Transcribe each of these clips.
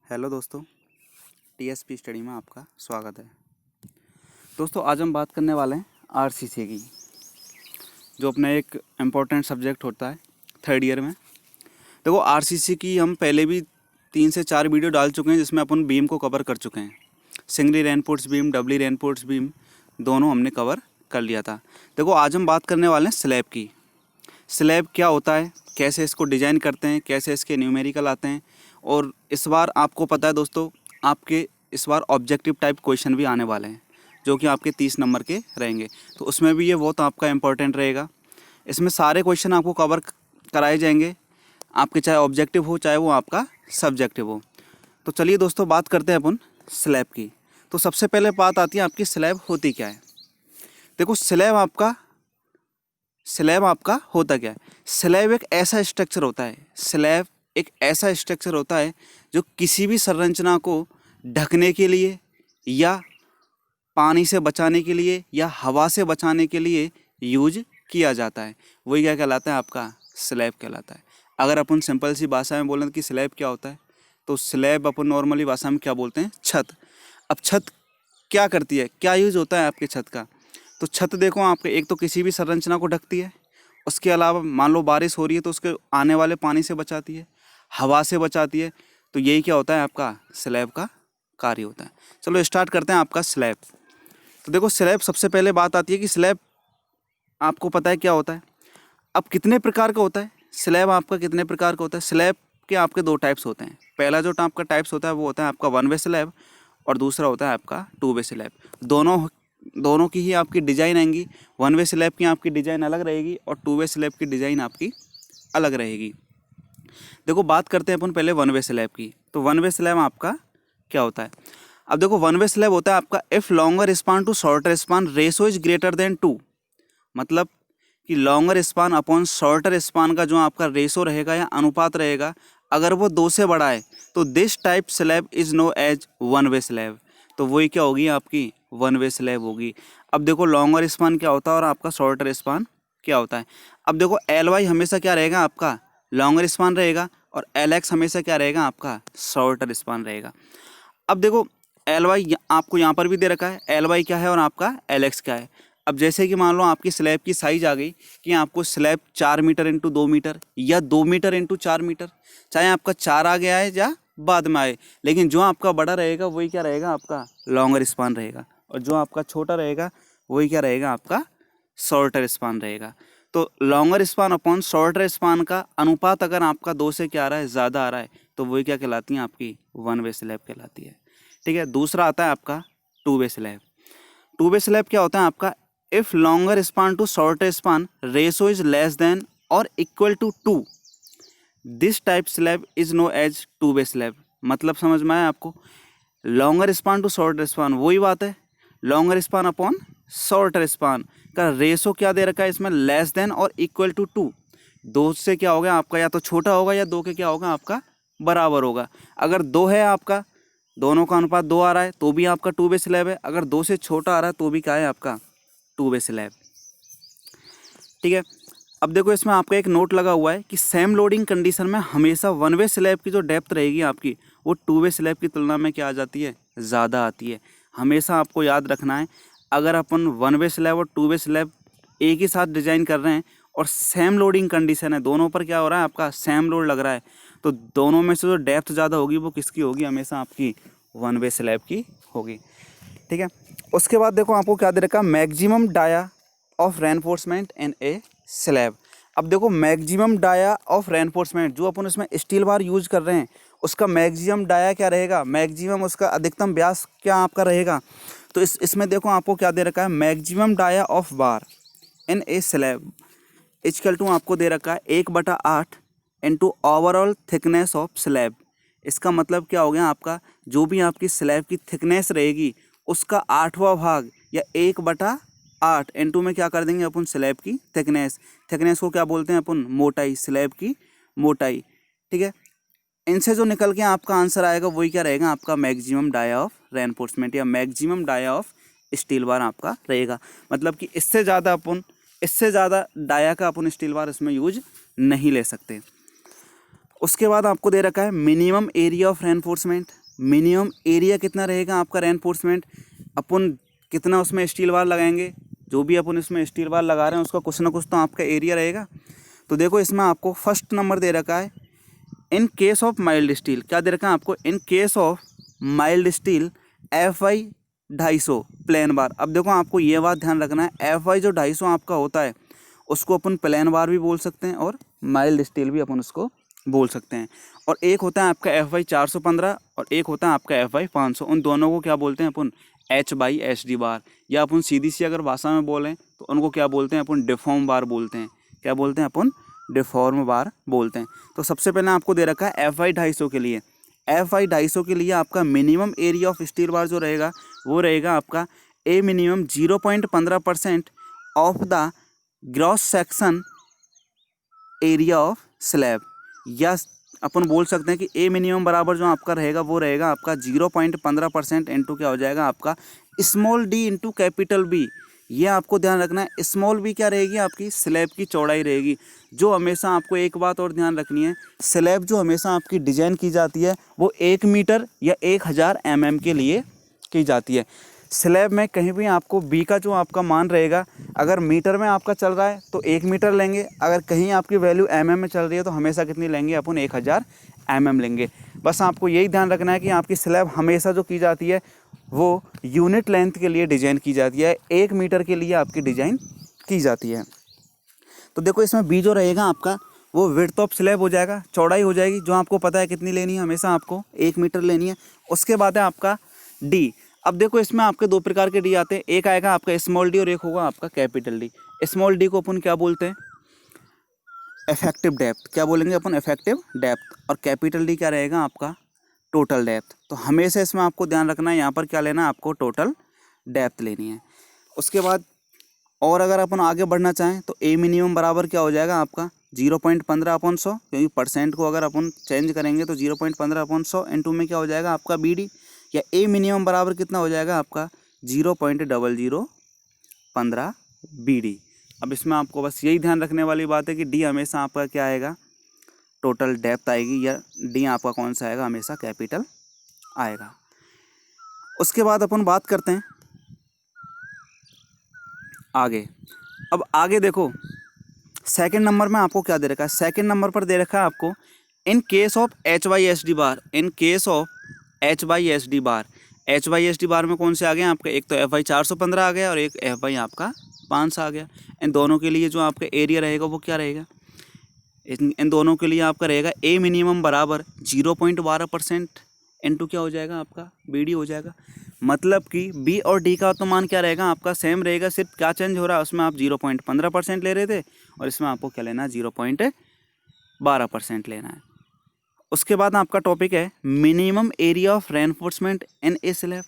Hello दोस्तों, TSP study में आपका स्वागत है। दोस्तों आज हम बात करने वाले हैं आरसीसी की, जो अपना एक इम्पोर्टेंट सब्जेक्ट होता है थर्ड ईयर में। देखो आरसीसी की हम पहले भी 3 से 4 वीडियो डाल चुके हैं, जिसमें अपन बीम को कवर कर चुके हैं। Singly reinforced beam, doubly reinforced beam दोनों हमने कवर कर लिया था। देखो आज हम बात करने वाले हैं स्लैब की। स्लैब क्या होता है, कैसे इसको डिज़ाइन करते हैं, कैसे इसके न्यूमेरिकल आते हैं। और इस बार आपको पता है दोस्तों, आपके इस बार ऑब्जेक्टिव टाइप क्वेश्चन भी आने वाले हैं, जो कि आपके 30 नंबर के रहेंगे। तो उसमें भी ये बहुत आपका इम्पोर्टेंट रहेगा। इसमें सारे क्वेश्चन आपको कवर कराए जाएंगे, आपके चाहे ऑब्जेक्टिव हो चाहे वो आपका सब्जेक्टिव हो। तो चलिए दोस्तों बात करते हैं अपन स्लैब की। तो सबसे पहले बात आती है आपकी स्लैब होती क्या है। देखो स्लैब आपका होता क्या है। स्लैब एक ऐसा स्ट्रक्चर होता है, स्लैब एक ऐसा स्ट्रक्चर होता है जो किसी भी संरचना को ढकने के लिए या पानी से बचाने के लिए या हवा से बचाने के लिए यूज किया जाता है। वही क्या कहलाता है, आपका स्लैब कहलाता है। अगर अपन सिंपल सी भाषा में बोलें कि स्लैब क्या होता है, तो स्लैब अपन नॉर्मली भाषा में क्या बोलते हैं, छत। अब छत क्या करती है, क्या यूज होता है आपके छत का। तो छत देखो आपके, एक तो किसी भी संरचना को ढकती है, उसके अलावा मान लो बारिश हो रही है तो उसके आने वाले पानी से बचाती है, हवा से बचाती है। तो यही क्या होता है, आपका स्लैब का कार्य होता है। चलो स्टार्ट करते हैं आपका स्लैब। तो देखो स्लैब, सबसे पहले बात आती है कि स्लैब आपको पता है क्या होता है। अब कितने प्रकार का होता है स्लैब, आपका कितने प्रकार का होता है। स्लैब के आपके 2 टाइप्स होते हैं। पहला जो आपका टाइप्स होता है वो होता है आपका 1 वे स्लैब, और दूसरा होता है आपका 2 वे स्लैब। दोनों की ही आपकी डिज़ाइन आएंगी। 1 वे स्लैब की आपकी डिज़ाइन अलग रहेगी और 2 वे स्लैब की डिज़ाइन आपकी अलग रहेगी। देखो बात करते हैं अपन पहले 1 वे स्लैब की। तो 1 वे स्लैब आपका क्या होता है। अब देखो 1 वे स्लैब होता है आपका if longer span to shorter span ratio is greater than 2। मतलब कि longer span upon shorter span का जो आपका रेशो रहेगा या अनुपात रहेगा, अगर वो 2 से बड़ा है तो this type slab is known as 1 way slab. तो वही क्या होगी, आपकी 1 वे स्लैब होगी। अब देखो लॉन्गर स्पान क्या होता है और आपका शॉर्टर स्पान क्या होता है। अब देखो एल वाई हमेशा क्या रहेगा, आपका लॉन्गर स्पान रहेगा, और एल एक्स हमेशा क्या रहेगा, आपका शॉर्टर स्पान रहेगा। अब देखो एल वाई आपको यहाँ पर भी दे रखा है, एल वाई क्या है और आपका एल एक्स क्या है। अब जैसे कि मान लो आपकी स्लैब की साइज आ गई कि आपको स्लैब 4 मीटर इंटू 2 मीटर या 2 मीटर इंटू 4 मीटर, चाहे आपका 4 आ गया है या बाद में आए, लेकिन जो आपका बड़ा रहेगा वही क्या रहेगा, आपका लॉन्गर स्पान रहेगा, और जो आपका छोटा रहेगा वही क्या रहेगा, आपका शॉर्टर स्पान रहेगा। तो longer span upon shorter span का अनुपात अगर आपका 2 से क्या आ रहा है, ज़्यादा आ रहा है, तो वही क्या कहलाती है, आपकी 1 वे स्लैब कहलाती है। ठीक है। दूसरा आता है आपका 2 वे स्लैब। 2 वे स्लैब क्या होता है आपका, if longer span to shorter span ratio is less than और equal to 2, this type slab is known as 2 way slab. मतलब समझ में आया आपको। Longer span to shorter span वही बात है, longer span upon shorter span का रेशो क्या दे रखा है इसमें, लेस देन और इक्वल टू 2। 2 से क्या होगा आपका, या तो छोटा होगा या 2 के क्या होगा, आपका बराबर होगा। अगर 2 है आपका, दोनों का अनुपात 2 आ रहा है तो भी आपका 2 वे स्लैब है। अगर 2 से छोटा आ रहा है तो भी क्या है, आपका 2 वे स्लैब। ठीक है। अब देखो इसमें आपका एक नोट लगा हुआ है कि सेम लोडिंग कंडीशन में हमेशा 1 वे स्लैब की जो डेप्थ रहेगी आपकी, वो 2 वे स्लैब की तुलना में क्या आ जाती है, ज़्यादा आती है। हमेशा आपको याद रखना है, अगर अपन 1 वे स्लैब और 2 वे स्लैब एक ही साथ डिजाइन कर रहे हैं और सेम लोडिंग कंडीशन है, दोनों पर क्या हो रहा है, आपका सेम लोड लग रहा है, तो दोनों में से जो डेप्थ ज़्यादा होगी वो किसकी होगी, हमेशा आपकी 1 वे स्लैब की होगी। ठीक है। उसके बाद देखो आपको क्या दे रखा, maximum dia of reinforcement in a slab. अब देखो मैक्सिमम डाया ऑफ रेनफोर्समेंट, जो अपन उसमें स्टील बार यूज कर रहे हैं, उसका मैक्सिमम डाया क्या रहेगा, मैक्सिमम उसका अधिकतम व्यास क्या आपका रहेगा। तो इसमें देखो आपको क्या दे रखा है, maximum dia of bar in a slab equal to आपको दे रखा है 1/8 into overall thickness of slab. इसका मतलब क्या हो गया, आपका जो भी आपकी स्लैब की थिकनेस रहेगी उसका 8वां भाग या 1/8 इंटू में क्या कर देंगे अपन, स्लैब की थिकनेस। थिकनेस को क्या बोलते हैं अपन, मोटाई, स्लैब की मोटाई। ठीक है। इनसे जो निकल के आपका आंसर आएगा वही क्या रहेगा, आपका मैक्सिमम डाया ऑफ रेनफोर्समेंट या maximum dia of steel bar आपका रहेगा। मतलब कि इससे ज़्यादा डाया का अपन स्टील बार इसमें यूज नहीं ले सकते। उसके बाद आपको दे रखा है minimum area of reinforcement. Minimum area कितना रहेगा आपका रेनफोर्समेंट, अपन कितना उसमें स्टील बार लगाएंगे, जो भी अपन इसमें स्टील बार लगा रहे हैं उसका कुछ ना कुछ तो आपका एरिया रहेगा। तो देखो इसमें आपको फर्स्ट नंबर दे रखा है in case of mild steel, क्या दे रखा है आपको, in case of mild steel FI 250 plane बार। अब देखो आपको ये बात ध्यान रखना है, FI जो 250 आपका होता है उसको अपन प्लेन बार भी बोल सकते हैं और माइल्ड स्टील भी अपन उसको बोल सकते हैं। और एक होता है आपका FI 415 और एक होता है आपका FI 500। उन दोनों को क्या बोलते हैं अपन, H/SD बार, या अपन सीधी सी अगर भाषा में बोलें तो उनको क्या बोलते हैं अपन, डिफॉर्म बार बोलते हैं। क्या बोलते हैं अपन, डिफॉर्म बार बोलते हैं। तो सबसे पहले आपको दे रखा है FI 250 के लिए, FI 250 के लिए आपका मिनिमम एरिया ऑफ स्टील बार जो रहेगा वो रहेगा आपका ए minimum 0.15% of the gross section area of slab, या अपन बोल सकते हैं कि ए मिनिमम बराबर जो आपका रहेगा वो रहेगा आपका 0.15% इंटू क्या हो जाएगा आपका small d into capital B। ये आपको ध्यान रखना है, स्मॉल b क्या रहेगी आपकी स्लैब की चौड़ाई रहेगी। जो हमेशा आपको एक बात और ध्यान रखनी है, स्लैब जो हमेशा आपकी डिजाइन की जाती है वो 1 मीटर या 1000 mm के लिए की जाती है। स्लैब में कहीं भी आपको बी का जो आपका मान रहेगा, अगर मीटर में आपका चल रहा है तो 1 मीटर लेंगे, अगर कहीं आपकी वैल्यू mm में चल रही है तो हमेशा कितनी लेंगे अपन, 1000 mm लेंगे। बस आपको यही ध्यान रखना है कि आपकी स्लैब हमेशा जो की जाती है वो यूनिट लेंथ के लिए डिजाइन की जाती है, 1 मीटर के लिए आपकी डिजाइन की जाती है। तो देखो इसमें बी जो रहेगा आपका वो विड्थ ऑफ स्लैब हो जाएगा, चौड़ाई हो जाएगी, जो आपको पता है कितनी लेनी है, हमेशा आपको 1 मीटर लेनी है। उसके बाद है आपका डी। अब देखो इसमें आपके दो प्रकार के डी आते हैं, एक आएगा आपका स्मॉल डी और एक होगा आपका कैपिटल डी। स्मॉल डी को अपन क्या बोलते हैं, इफेक्टिव डेप्थ, क्या बोलेंगे अपन, इफेक्टिव डेप्थ। और कैपिटल डी क्या रहेगा आपका, टोटल डेप्थ। तो हमेशा इसमें आपको ध्यान रखना है, यहाँ पर क्या लेना है आपको, टोटल डेप्थ लेनी है। उसके बाद और अगर अपन आगे बढ़ना चाहें तो ए मिनिमम बराबर क्या हो जाएगा आपका 0.15/100, क्योंकि परसेंट को अगर अपन चेंज करेंगे तो 0.15/100 इंटू में क्या हो जाएगा आपका BD, या ए मिनिमम बराबर कितना हो जाएगा आपका 0.0015 BD। अब इसमें आपको बस यही ध्यान रखने वाली बात है कि डी हमेशा आपका क्या आएगा, टोटल डेप्थ आएगी, या डी आपका कौन सा आएगा, हमेशा कैपिटल आएगा। उसके बाद अपन बात करते हैं आगे। अब आगे देखो सेकंड नंबर में आपको क्या दे रखा है, सेकंड नंबर पर दे रखा है आपको in case of H/SD bar, in case of H/SD bar. H/SD बार में कौन से आ गए आपके, एक तो FI 415 आ गया और एक FI आपका 500 आ गया। इन दोनों के लिए जो आपका एरिया रहेगा वो क्या रहेगा, इन दोनों के लिए आपका रहेगा ए मिनिमम बराबर 0.12% इंटू क्या हो जाएगा आपका BD हो जाएगा। मतलब कि B और D का तो मान क्या रहेगा आपका सेम रहेगा, सिर्फ क्या चेंज हो रहा है, उसमें आप 0.15% ले रहे थे और इसमें आपको क्या लेना है 0.12% लेना है। उसके बाद आपका टॉपिक है minimum area of reinforcement in a slab,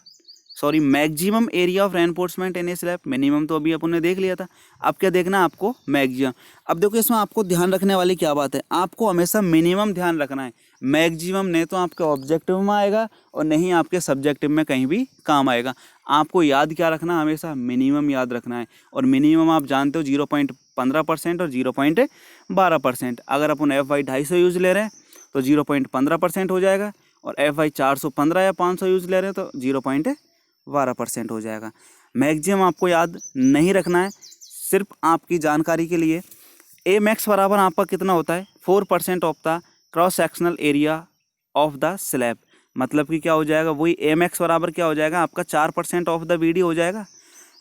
sorry maximum area of reinforcement in a slab. Minimum तो अभी अपन ने देख लिया था, अब क्या देखना है आपको, मैक्सिमम। अब देखो इसमें आपको ध्यान रखने वाली क्या बात है, आपको हमेशा मिनिमम ध्यान रखना है, मैक्सिमम नहीं तो आपके ऑब्जेक्टिव में आएगा और नहीं आपके सब्जेक्टिव में कहीं भी काम आएगा। आपको याद क्या रखना है, हमेशा मिनिमम याद रखना है। और मिनिमम आप जानते हो 0.15% और 0.12%। अगर अपन FI 250 यूज़ ले रहे हैं तो 0.15% हो जाएगा, और FI 415 या 500 यूज़ ले रहे हैं तो 0.12% हो जाएगा। मैक्सिमम आपको याद नहीं रखना है, सिर्फ आपकी जानकारी के लिए। ए मैक्स बराबर आपका कितना होता है 4% of the cross sectional area of the slab. मतलब कि क्या हो जाएगा, वही ए मैक्स बराबर क्या हो जाएगा आपका 4% ऑफ द BD हो जाएगा।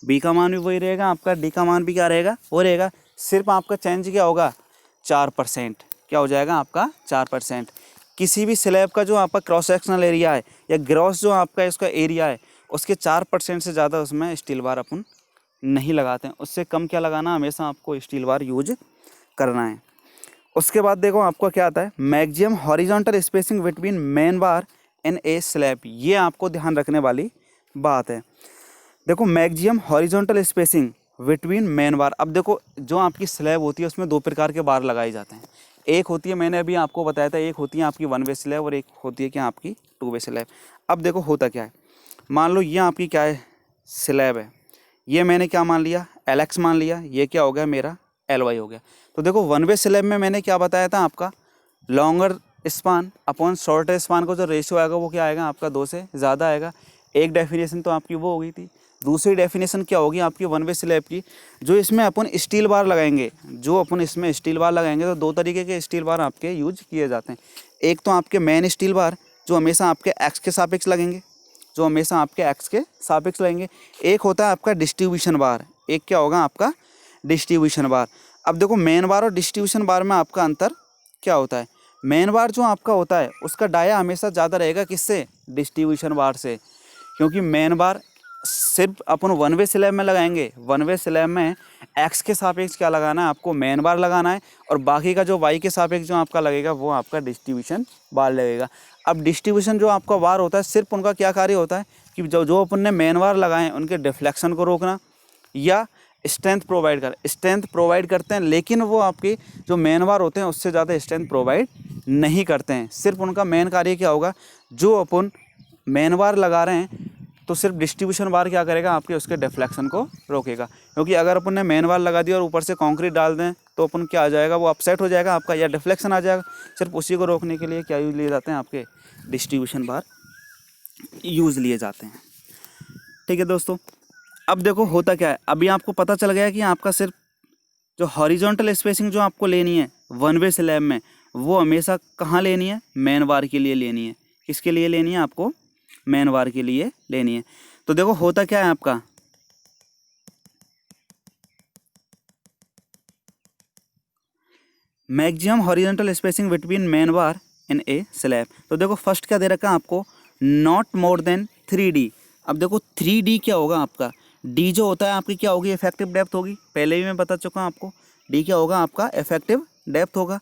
बी का मान भी वही रहेगा आपका, डी का मान भी क्या रहेगा वो रहेगा, सिर्फ आपका चेंज क्या होगा 4%, क्या हो जाएगा आपका 4%। किसी भी स्लैब का जो आपका क्रॉस सेक्शनल एरिया है या ग्रॉस जो आपका इसका एरिया है उसके 4% से ज़्यादा उसमें स्टील बार अपन नहीं लगाते हैं, उससे कम क्या लगाना, हमेशा आपको स्टील बार यूज करना है। उसके बाद देखो आपको क्या आता है, maximum horizontal spacing between main bar in a slab. ये आपको ध्यान रखने वाली बात है। देखो maximum horizontal spacing between main bar. अब देखो जो आपकी स्लैब होती है उसमें दो प्रकार के बार लगाए जाते हैं, एक होती है, मैंने अभी आपको बताया था, एक होती है आपकी 1 वे स्लैब और एक होती है क्या आपकी 2 वे स्लैब। अब देखो होता क्या है, मान लो ये आपकी क्या है स्लैब है, ये मैंने क्या मान लिया LX मान लिया, ये क्या हो गया मेरा LY हो गया। तो देखो 1 वे स्लैब में मैंने क्या बताया था आपका, longer span upon shorter span का जो रेशियो आएगा वो क्या आएगा आपका 2 से ज़्यादा आएगा। एक डेफिनेशन तो आपकी वो हो गई थी। दूसरी डेफिनेशन क्या होगी आपकी वन वे स्लैब की, जो इसमें अपन स्टील बार लगाएंगे, जो अपन इसमें स्टील बार लगाएंगे तो दो तरीके के स्टील बार आपके यूज किए जाते हैं। एक तो आपके मेन स्टील बार जो हमेशा आपके एक्स के सापेक्ष लगेंगे, जो हमेशा आपके एक्स के सापेक्ष लगेंगे। एक होता है आपका डिस्ट्रीब्यूशन बार, एक क्या होगा आपका डिस्ट्रीब्यूशन बार। अब देखो मेन बार और डिस्ट्रीब्यूशन बार में आपका अंतर क्या होता है। मेन बार जो आपका होता है उसका डाया हमेशा ज़्यादा रहेगा किससे, डिस्ट्रीब्यूशन बार से, क्योंकि मेन बार सिर्फ अपन वन वे स्लैब में लगाएंगे। वन वे स्लैब में एक्स के सापेक्ष क्या लगाना है आपको, मेन बार लगाना है, और बाकी का जो वाई के सापेक्ष जो आपका लगेगा वो आपका डिस्ट्रीब्यूशन बार लगेगा। अब डिस्ट्रीब्यूशन जो आपका बार होता है सिर्फ उनका क्या कार्य होता है कि जो अपन ने मेन बार लगाए हैं उनके डिफ्लेक्शन को रोकना या स्ट्रेंथ प्रोवाइड करते हैं, लेकिन वो आपके जो मेन बार होते हैं उससे ज़्यादा स्ट्रेंथ प्रोवाइड नहीं करते हैं। सिर्फ उनका मेन कार्य क्या होगा, जो अपन मेन बार लगा रहे हैं तो सिर्फ डिस्ट्रीब्यूशन बार क्या करेगा आपके उसके डिफ्लेक्शन को रोकेगा। क्योंकि अगर अपन ने मेन बार लगा दिया और ऊपर से कंक्रीट डाल दें तो अपन क्या आ जाएगा, वो अपसेट हो जाएगा आपका या डिफ्लेक्शन आ जाएगा। सिर्फ उसी को रोकने के लिए क्या यूज लिए जाते हैं आपके डिस्ट्रीब्यूशन बार यूज़ लिए जाते हैं। ठीक है दोस्तों, अब देखो होता क्या है, अभी आपको पता चल गया कि आपका सिर्फ जो हॉरिजॉन्टल स्पेसिंग जो आपको लेनी है वन वे स्लैब में वो हमेशा कहाँ लेनी है, मेन बार के लिए लेनी है। किसके लिए लेनी है आपको, मेन बार के लिए लेनी है। तो देखो होता क्या है आपका, maximum horizontal spacing between main bar in a slab. तो देखो फर्स्ट क्या दे रखा है आपको, नॉट मोर देन 3D। अब देखो 3D क्या होगा आपका, डी जो होता है आपकी क्या होगी, इफेक्टिव डेप्थ होगी, पहले भी मैं बता चुका हूँ आपको। डी क्या होगा आपका, इफेक्टिव डेप्थ होगा।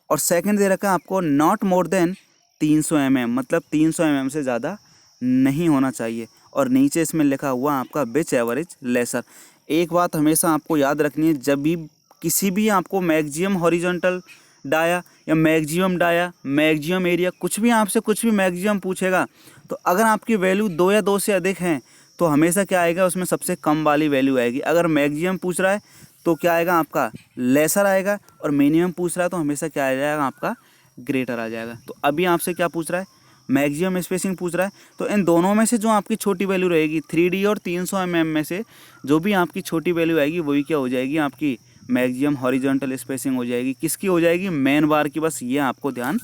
और सेकंड दे रखा है आपको नॉट मोर देन 300 mm, मतलब 300 mm से ज़्यादा नहीं होना चाहिए। और नीचे इसमें लिखा हुआ आपका विच एवरेज लेसर। एक बात हमेशा आपको याद रखनी है, जब भी किसी भी आपको मैक्सिमम हॉरिजॉन्टल डाया या मैक्सिमम डाया मैक्सिमम एरिया कुछ भी आपसे कुछ भी मैक्सिमम पूछेगा, तो अगर आपकी वैल्यू 2 या 2 से अधिक हैं तो हमेशा क्या आएगा उसमें सबसे कम वाली वैल्यू आएगी। अगर मैक्सिमम पूछ रहा है तो क्या आएगा आपका लेसर आएगा, और मिनिमम पूछ रहा है तो हमेशा क्या आ जाएगा आपका ग्रेटर आ जाएगा। तो अभी आपसे क्या पूछ रहा है, मैक्सिमम स्पेसिंग पूछ रहा है, तो इन दोनों में से जो आपकी छोटी वैल्यू रहेगी 3D और 300 mm में से जो भी आपकी छोटी वैल्यू आएगी वही क्या हो जाएगी आपकी मैक्सिमम हॉरिजॉन्टल स्पेसिंग हो जाएगी। किसकी हो जाएगी, मेन बार की। बस ये आपको ध्यान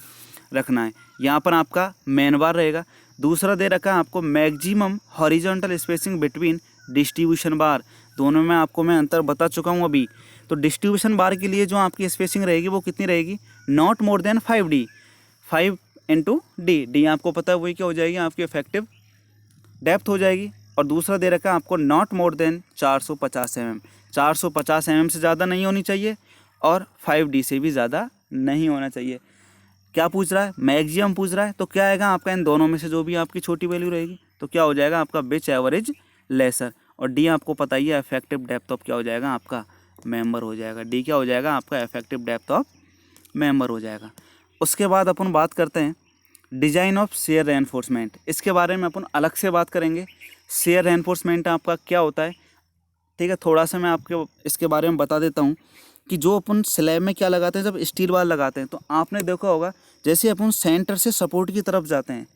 रखना है, यहाँ पर आपका मेन बार रहेगा। दूसरा दे रखा है आपको maximum horizontal spacing between distribution bar. दोनों में आपको मैं अंतर बता चुका हूँ अभी। तो डिस्ट्रीब्यूशन बार के लिए जो आपकी स्पेसिंग रहेगी वो कितनी रहेगी, not more than 5D, 5 into D. D आपको पता है वही क्या हो जाएगी आपकी इफेक्टिव डेप्थ हो जाएगी। और दूसरा दे रखा है आपको not more than 450 mm, 450 mm से ज़्यादा नहीं होनी चाहिए और 5D से भी ज़्यादा नहीं होना चाहिए। क्या पूछ रहा है, मैक्सिमम पूछ रहा है, तो क्या आएगा आपका इन दोनों में से जो भी आपकी छोटी वैल्यू रहेगी तो क्या हो जाएगा आपका विच एवरेज लेसर। और डी आपको पता ही है इफेक्टिव डेप्थ ऑफ क्या हो जाएगा आपका मेंबर हो जाएगा। डी क्या हो जाएगा आपका इफेक्टिव डेप्थ ऑफ मेंबर हो जाएगा। उसके बाद अपन बात करते हैं डिजाइन ऑफ शेयर रेनफोर्समेंट। इसके बारे में अपन अलग से बात करेंगे। शेयर रेनफोर्समेंट आपका क्या होता है, ठीक है, थोड़ा सा मैं आपको इसके बारे में बता देता हूँ कि जो अपन स्लैब में क्या लगाते हैं, जब स्टील बार लगाते हैं तो आपने देखा होगा जैसे अपन सेंटर से सपोर्ट की तरफ जाते हैं,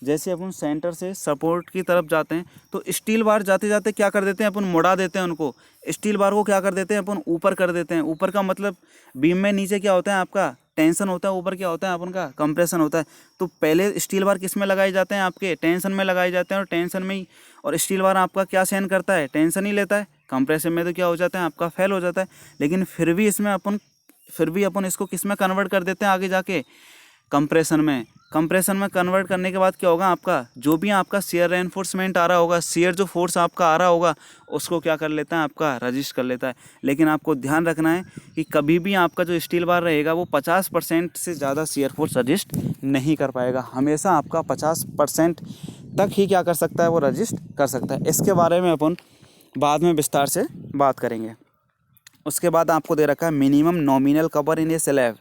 जैसे अपन सेंटर से सपोर्ट की तरफ जाते हैं तो स्टील बार जाते जाते क्या कर देते हैं अपन, मुड़ा देते हैं उनको। स्टील बार को क्या कर देते हैं अपन, ऊपर कर देते हैं। ऊपर का मतलब बीम में नीचे क्या होता है आपका टेंशन होता है, ऊपर क्या होता है अपन का कंप्रेशन होता है। तो पहले स्टील बार किस में लगाए जाते हैं, आपके टेंशन में लगाए जाते हैं, और टेंशन में ही, और स्टील बार आपका क्या सहन करता है, टेंशन ही लेता है। कंप्रेशन में तो क्या हो जाता है आपका फेल हो जाता है। लेकिन फिर भी अपन इसको किस में कन्वर्ट कर देते हैं आगे जाके, कंप्रेशन में। कंप्रेशन में कन्वर्ट करने के बाद क्या होगा आपका, जो भी आपका शेयर रेनफोर्समेंट आ रहा होगा, शेयर जो फोर्स आपका आ रहा होगा उसको क्या कर लेता है आपका रजिस्ट कर लेता है। लेकिन आपको ध्यान रखना है कि कभी भी आपका जो स्टील बार रहेगा वो 50% से ज़्यादा शेयर फोर्स रजिस्ट नहीं कर पाएगा। हमेशा आपका 50% तक ही क्या कर सकता है, वो रजिस्ट कर सकता है। इसके बारे में अपन बाद में विस्तार से बात करेंगे। उसके बाद आपको दे रखा है minimum nominal cover in a slab.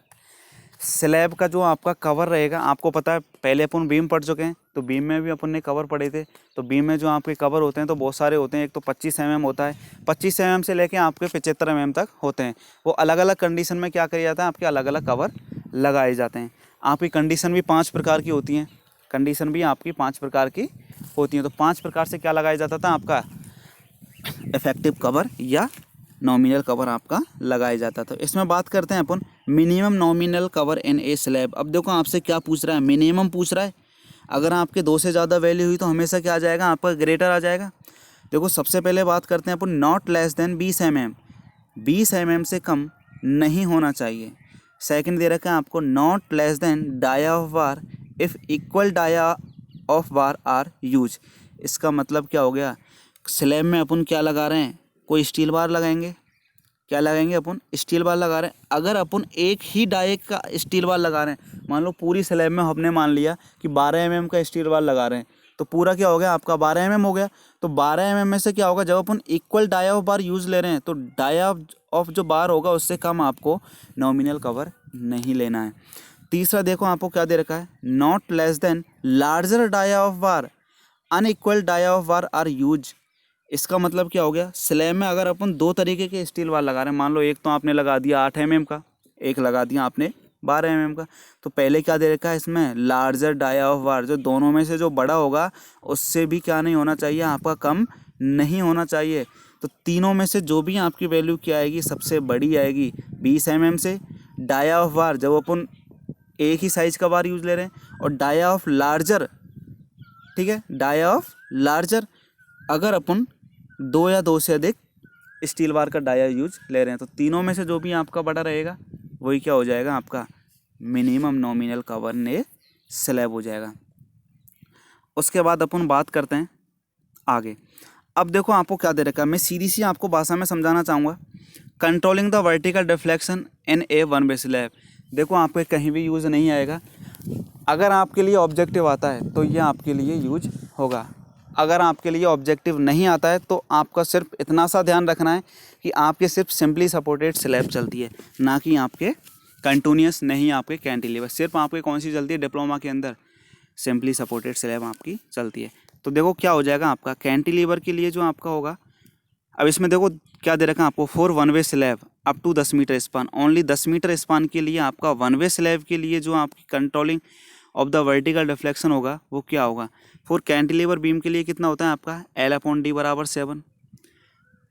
Slab का जो आपका कवर रहेगा, आपको पता है पहले अपन बीम पढ़ चुके हैं, तो बीम में भी अपन ने कवर पढ़े थे। तो बीम में जो आपके कवर होते हैं तो बहुत सारे होते हैं। एक तो 25 mm होता है, 25 mm से लेके आपके 75 mm तक होते हैं। वो अलग अलग कंडीशन में क्या किया जाता है, आपके अलग अलग कवर लगाए जाते हैं। आपकी कंडीशन भी 5 प्रकार की होती हैं, कंडीशन भी आपकी 5 प्रकार की होती हैं। तो 5 प्रकार से क्या लगाया जाता था आपका इफेक्टिव कवर या नॉमिनल कवर आपका लगाया जाता था। इसमें बात करते हैं अपन minimum nominal cover in a slab. अब देखो आपसे क्या पूछ रहा है, मिनिमम पूछ रहा है। अगर आपके 2 से ज़्यादा वैल्यू हुई तो हमेशा क्या आ जाएगा, आपका ग्रेटर आ जाएगा। देखो सबसे पहले बात करते हैं अपन not less then 20 mm, 20 mm से कम नहीं होना चाहिए। सेकंड दे रखा है आपको not less than dia of bar if equal dia of bar are use. इसका मतलब क्या हो गया, स्लैब में अपन क्या लगा रहे हैं, कोई स्टील बार लगाएंगे, क्या लगाएंगे अपन स्टील बार लगा रहे हैं। अगर अपन एक ही डाये का स्टील बार लगा रहे हैं, मान लो पूरी स्लैब में हमने मान लिया कि 12 mm का स्टील बार लगा रहे हैं, तो पूरा क्या हो गया आपका 12 mm हो गया। तो 12 mm में से क्या होगा, जब अपन equal dia of bar use ले रहे हैं तो डाया ऑफ जो बार होगा उससे कम आपको नॉमिनल कवर नहीं लेना है। तीसरा देखो आपको क्या दे रखा है, not less than larger dia of bar unequal dia of bar are use. इसका मतलब क्या हो गया, स्लैब में अगर अपन 2 तरीके के स्टील बार लगा रहे हैं, मान लो एक तो आपने लगा दिया 8 mm का, एक लगा दिया आपने 12 mm का, तो पहले क्या दे रखा है इसमें लार्जर डाया ऑफ बार, जो दोनों में से जो बड़ा होगा उससे भी क्या नहीं होना चाहिए, आपका कम नहीं होना चाहिए। तो तीनों में से जो भी आपकी वैल्यू क्या आएगी, सबसे बड़ी आएगी 20 mm से। डाया ऑफ बार जब अपन एक ही साइज का बार यूज ले रहे हैं, और डाया ऑफ लार्जर, ठीक है, डाया ऑफ लार्जर अगर अपन 2 या 2 से अधिक स्टील बार का डाया यूज ले रहे हैं, तो तीनों में से जो भी आपका बड़ा रहेगा वही क्या हो जाएगा, आपका मिनिमम नॉमिनल कवर ने स्लैब हो जाएगा। उसके बाद अपन बात करते हैं आगे। अब देखो आपको क्या दे रखा है, मैं सीधी सी आपको भाषा में समझाना चाहूँगा। Controlling the vertical deflection in A one way slab. देखो आपके कहीं भी यूज़ नहीं आएगा। अगर आपके लिए ऑब्जेक्टिव आता है तो ये आपके लिए यूज होगा, अगर आपके लिए ऑब्जेक्टिव नहीं आता है तो आपका सिर्फ इतना सा ध्यान रखना है कि आपके सिर्फ सिंपली सपोर्टेड स्लैब चलती है, ना कि आपके कंटिन्यूस, नहीं आपके कैंटिलीवर। सिर्फ आपके कौन सी चलती है, डिप्लोमा के अंदर सिंपली सपोर्टेड स्लैब आपकी चलती है। तो देखो क्या हो जाएगा आपका कैंटिलीवर के लिए जो आपका होगा। अब इसमें देखो क्या दे रखा है आपको, 4 one way slab up to 10 metre span. Only 10 metre span के लिए आपका वन वे स्लैब के लिए जो आपकी controlling of the vertical deflection होगा वो क्या होगा। फॉर कैंटिलीवर बीम के लिए कितना होता है आपका, L/D बराबर 7।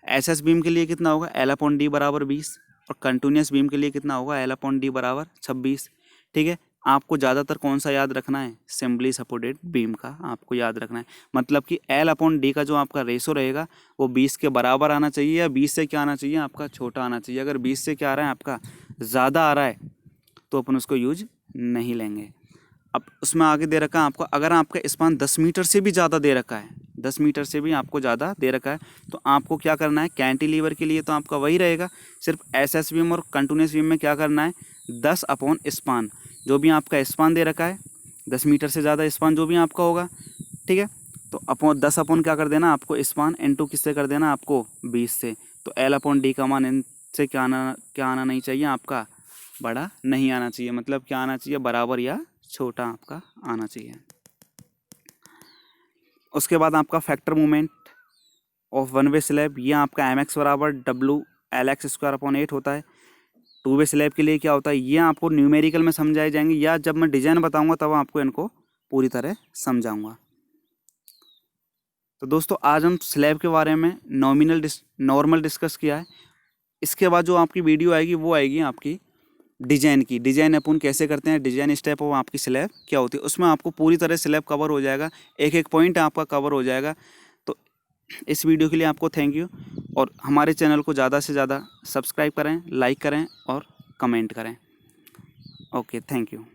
SS बीम के लिए कितना होगा, L/D बराबर 20। और कंटिन्यूस बीम के लिए कितना होगा, L/D बराबर 26। ठीक है, आपको ज़्यादातर कौन सा याद रखना है, सिंपली सपोर्टेड बीम का आपको याद रखना है। मतलब कि L/D का जो आपका रेशो रहेगा वो 20 के बराबर आना चाहिए, या 20 से क्या आना चाहिए आपका, छोटा आना चाहिए। अगर 20 से क्या आ रहा है आपका, ज़्यादा आ रहा है, तो अपन उसको यूज नहीं लेंगे। अब उसमें आगे दे रखा है आपको, अगर आपका स्पान 10 मीटर से भी ज़्यादा दे रखा है, 10 मीटर से भी आपको ज़्यादा दे रखा है, तो आपको क्या करना है, कैंटिलीवर के लिए तो आपका वही रहेगा, सिर्फ SS बीम और कंटिन्यूस बीम में क्या करना है, 10 अपॉन स्पान, जो भी आपका स्पान दे रखा है 10 मीटर से ज़्यादा स्पान जो भी आपका होगा, ठीक है, तो अपॉन 10 अपॉन क्या कर देना आपको, स्पान इनटू किससे कर देना आपको, 20 से। तो L/D का मान इनसे क्या आना नहीं चाहिए, आपका बड़ा नहीं आना चाहिए। मतलब क्या आना चाहिए, बराबर या छोटा आपका आना चाहिए। उसके बाद आपका factor movement of one way slab, ये आपका MX बराबर WLX²/8 होता है। 2 वे स्लैब के लिए क्या होता है, ये आपको न्यूमेरिकल में समझाए जाएंगे, या जब मैं डिजाइन बताऊंगा तब आपको इनको पूरी तरह समझाऊंगा। तो दोस्तों आज हम स्लैब के बारे में नॉर्मल डिस्कस किया है। इसके बाद जो आपकी वीडियो आएगी वो आएगी आपकी डिजाइन की। डिजाइन अपन कैसे करते हैं, डिजाइन स्टेप और आपकी स्लैब क्या होती है, उसमें आपको पूरी तरह स्लैब कवर हो जाएगा, एक एक पॉइंट आपका कवर हो जाएगा। तो इस वीडियो के लिए आपको थैंक यू, और हमारे चैनल को ज़्यादा से ज़्यादा सब्सक्राइब करें, लाइक करें और कमेंट करें। Okay, thank you.